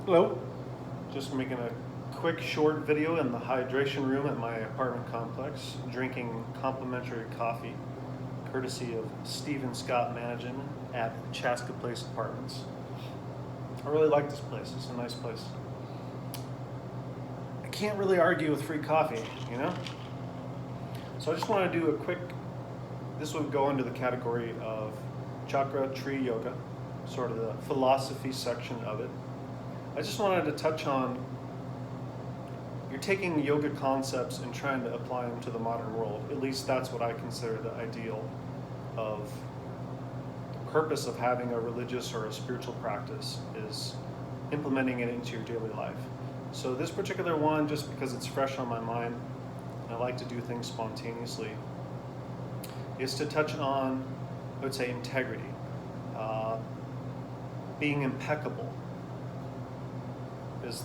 Hello. Just making a quick short video in the hydration room at my apartment complex, drinking complimentary coffee, courtesy of Stephen Scott Managin at Chaska Place Apartments. I really like this place. It's a nice place. I can't really argue with free coffee, you know? So I just want to do a quick, this would go into the category of chakra tree yoga, sort of the philosophy section of it. I just wanted to touch on, you're taking yoga concepts and trying to apply them to the modern world. At least that's what I consider the ideal of the purpose of having a religious or a spiritual practice, is implementing it into your daily life. So this particular one, just because it's fresh on my mind, and I like to do things spontaneously, is to touch on, I would say, integrity, being impeccable. Is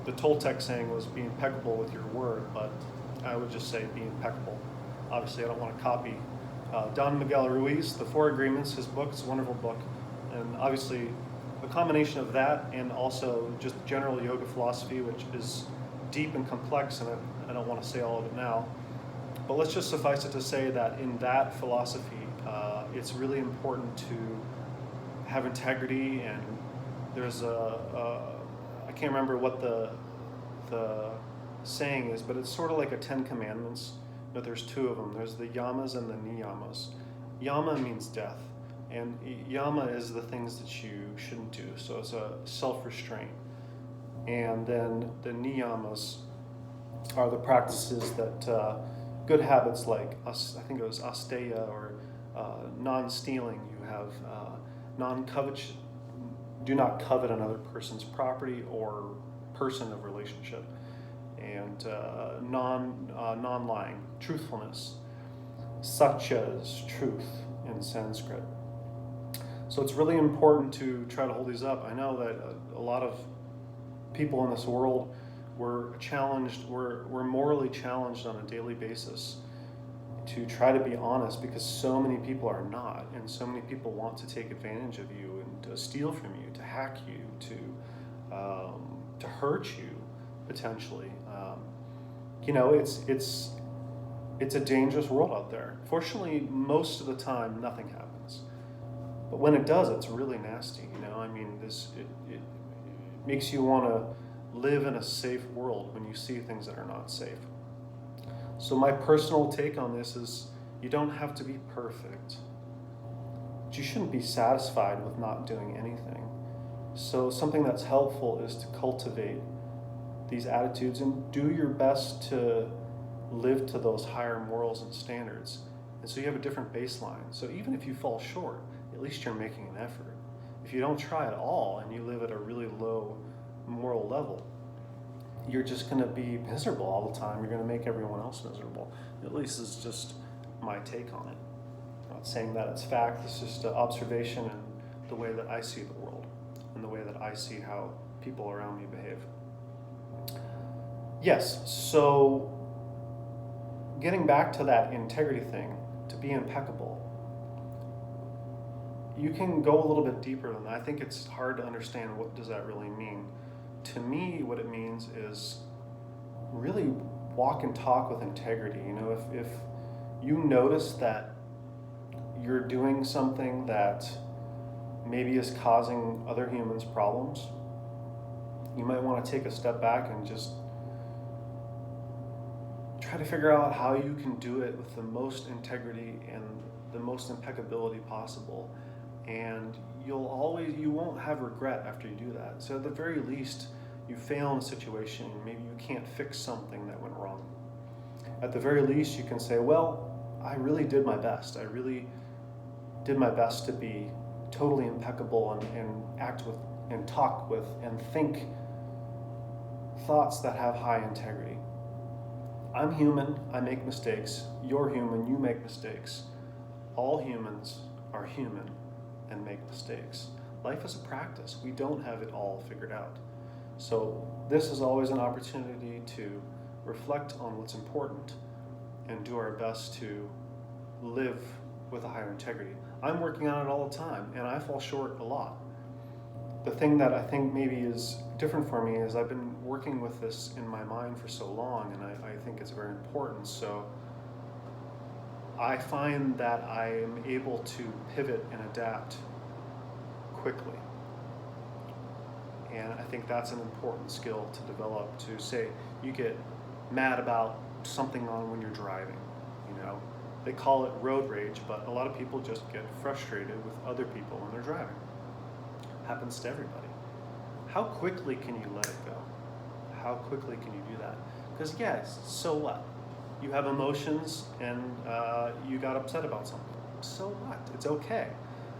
the Toltec saying was be impeccable with your word, but I would just say be impeccable. Obviously, I don't want to copy Don Miguel Ruiz, The Four Agreements, his book. It's a wonderful book. And obviously, a combination of that and also just general yoga philosophy, which is deep and complex, and I don't want to say all of it now. But let's just suffice it to say that in that philosophy, it's really important to have integrity, and there's I can't remember what the saying is, but it's sort of like a 10 commandments, but there's two of them. There's the Yamas and the Niyamas. Yama means death, and Yama is the things that you shouldn't do, so it's a self-restraint. And then the Niyamas are the practices that, good habits like, I think it was Asteya, or non-stealing. You have non-covet, do not covet another person's property or person of relationship, and non-lying, truthfulness. Satya is truth in Sanskrit. So it's really important to try to hold these up. I know that a lot of people in this world were challenged, we're morally challenged on a daily basis to try to be honest, because so many people are not, and so many people want to take advantage of you and to steal from you, to hack you, to hurt you potentially. It's a dangerous world out there. Fortunately, most of the time, nothing happens, but when it does, it's really nasty. I mean, it makes you want to live in a safe world when you see things that are not safe. So my personal take on this is, you don't have to be perfect, but you shouldn't be satisfied with not doing anything. So something that's helpful is to cultivate these attitudes and do your best to live to those higher morals and standards. And so you have a different baseline. So even if you fall short, at least you're making an effort. If you don't try at all and you live at a really low moral level, you're just going to be miserable all the time. You're going to make everyone else miserable. At least is just my take on it. I'm not saying that it's fact. It's just an observation and the way that I see the world and the way that I see how people around me behave. Yes, so getting back to that integrity thing, to be impeccable, you can go a little bit deeper than that. I think it's hard to understand what does that really mean. To me, what it means is really walk and talk with integrity. If you notice that you're doing something that maybe is causing other humans problems, you might want to take a step back and just try to figure out how you can do it with the most integrity and the most impeccability possible. And you won't have regret after you do that. So at the very least, you fail in a situation, maybe you can't fix something that went wrong. At the very least, you can say, well, I really did my best. I really did my best to be totally impeccable and act with and talk with and think thoughts that have high integrity. I'm human, I make mistakes. You're human, you make mistakes. All humans are human and make mistakes. Life is a practice. We don't have it all figured out. So this is always an opportunity to reflect on what's important and do our best to live with a higher integrity. I'm working on it all the time, and I fall short a lot. the thing that I think maybe is different for me is I've been working with this in my mind for so long, and I think it's very important. So I find that I am able to pivot and adapt quickly. And I think that's an important skill to develop, to say you get mad about something on when you're driving, you know. They call it road rage, but a lot of people just get frustrated with other people when they're driving. Happens to everybody. How quickly can you let it go? How quickly can you do that? Because yes, so what? You have emotions and you got upset about something. So what? It's okay.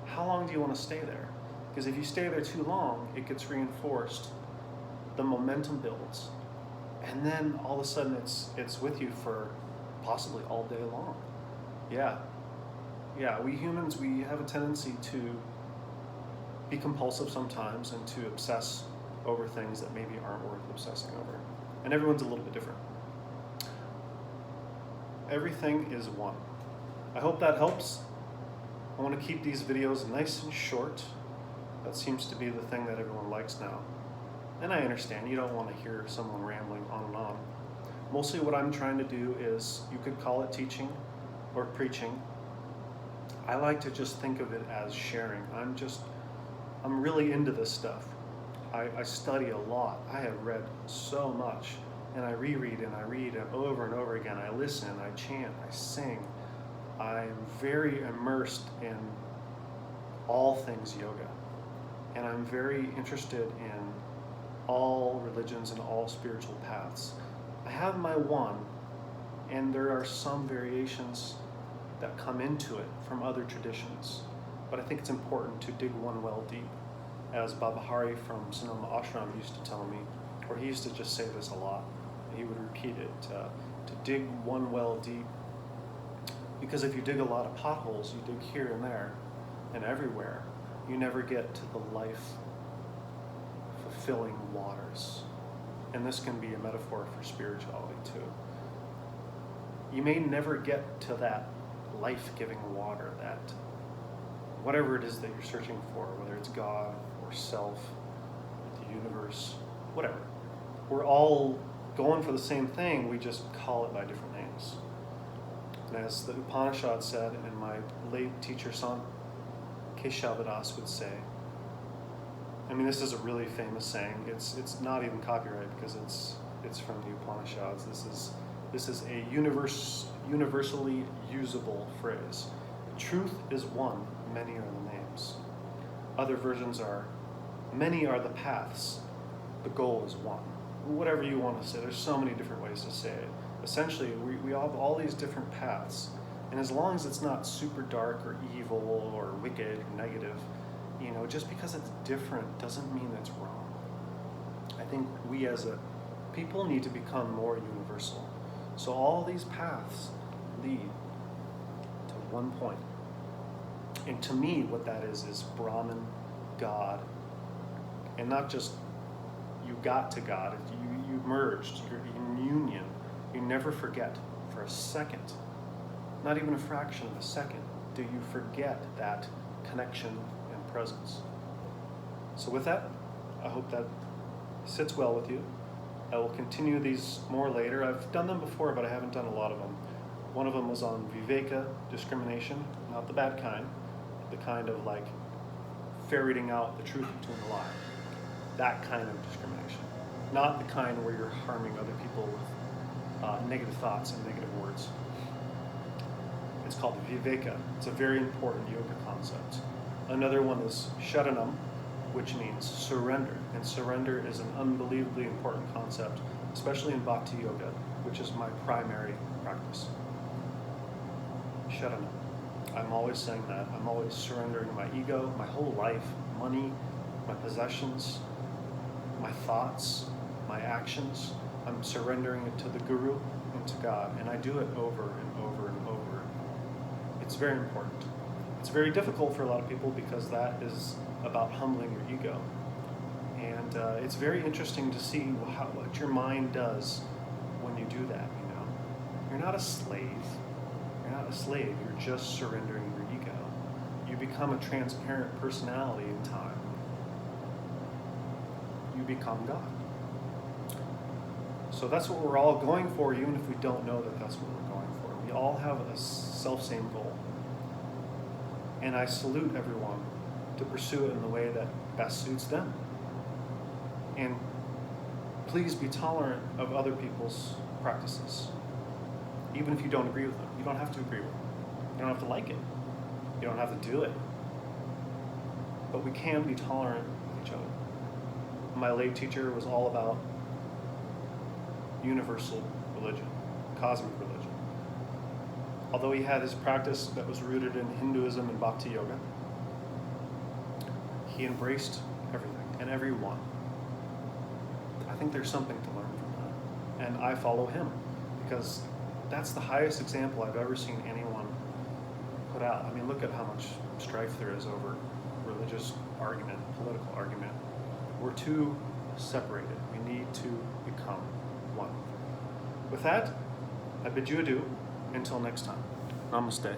How long do you want to stay there? Because if you stay there too long, it gets reinforced. The momentum builds. And then all of a sudden it's with you for possibly all day long. Yeah, we humans, we have a tendency to be compulsive sometimes and to obsess over things that maybe aren't worth obsessing over. And everyone's a little bit different. Everything is one. I hope that helps. I want to keep these videos nice and short. That seems to be the thing that everyone likes now. And I understand, you don't want to hear someone rambling on and on. Mostly what I'm trying to do is, you could call it teaching or preaching. I like to just think of it as sharing. I'm really into this stuff. I study a lot. I have read so much, and I reread and I read it over and over again. I listen, I chant, I sing. I'm very immersed in all things yoga, and I'm very interested in all religions and all spiritual paths. I have my one, and there are some variations that come into it from other traditions, but I think it's important to dig one well deep. As Baba Hari from Sonoma Ashram used to tell me, or he used to just say this a lot, he would repeat it, to dig one well deep. Because if you dig a lot of potholes, you dig here and there and everywhere, you never get to the life-fulfilling waters. And this can be a metaphor for spirituality too. You may never get to that life-giving water, that whatever it is that you're searching for, whether it's God or self, the universe, whatever. We're all going for the same thing, we just call it by different names. And as the Upanishad said, and my late teacher Samkhya Yoga would say, I mean, this is a really famous saying. It's not even copyright because it's from the Upanishads. This is a universally usable phrase. Truth is one, many are the names. Other versions are, many are the paths, the goal is one. Whatever you want to say, there's so many different ways to say it. Essentially, we all have all these different paths, and as long as it's not super dark or evil or wicked or negative, you know, just because it's different doesn't mean it's wrong. I think we as a people need to become more universal. So all these paths lead to one point. And to me, what that is Brahman, God, and not just you got to God, you merged, you're in union. You never forget for a second, not even a fraction of a second, do you forget that connection and presence. So with that, I hope that sits well with you. I will continue these more later. I've done them before, but I haven't done a lot of them. One of them was on viveka, discrimination, not the bad kind, the kind of like ferreting out the truth between the lie. That kind of discrimination. Not the kind where you're harming other people with negative thoughts and negative words. It's called viveka. It's a very important yoga concept. Another one is sharanam, which means surrender. And surrender is an unbelievably important concept, especially in bhakti yoga, which is my primary practice. Sharanam. I'm always saying that. I'm always surrendering my ego, my whole life, money, my possessions, my thoughts, my actions. I'm surrendering it to the Guru and to God, and I do it over and over and over. It's very important. It's very difficult for a lot of people because that is about humbling your ego. And it's very interesting to see what your mind does when you do that, you know. You're not a slave. You're not a slave. You're just surrendering your ego. You become a transparent personality in time. you become God. So that's what we're all going for, even if we don't know that that's what we're going for. We all have a self-same goal. And I salute everyone to pursue it in the way that best suits them. And please be tolerant of other people's practices, even if you don't agree with them. You don't have to agree with them. You don't have to like it. You don't have to do it. But we can be tolerant with each other. My late teacher was all about universal religion, cosmic religion. Although he had his practice that was rooted in Hinduism and Bhakti Yoga, he embraced everything and everyone. I think there's something to learn from that. And I follow him because that's the highest example I've ever seen anyone put out. I mean, look at how much strife there is over religious argument, political argument. We're too separated. We need to become one. With that, I bid you adieu until next time. Namaste.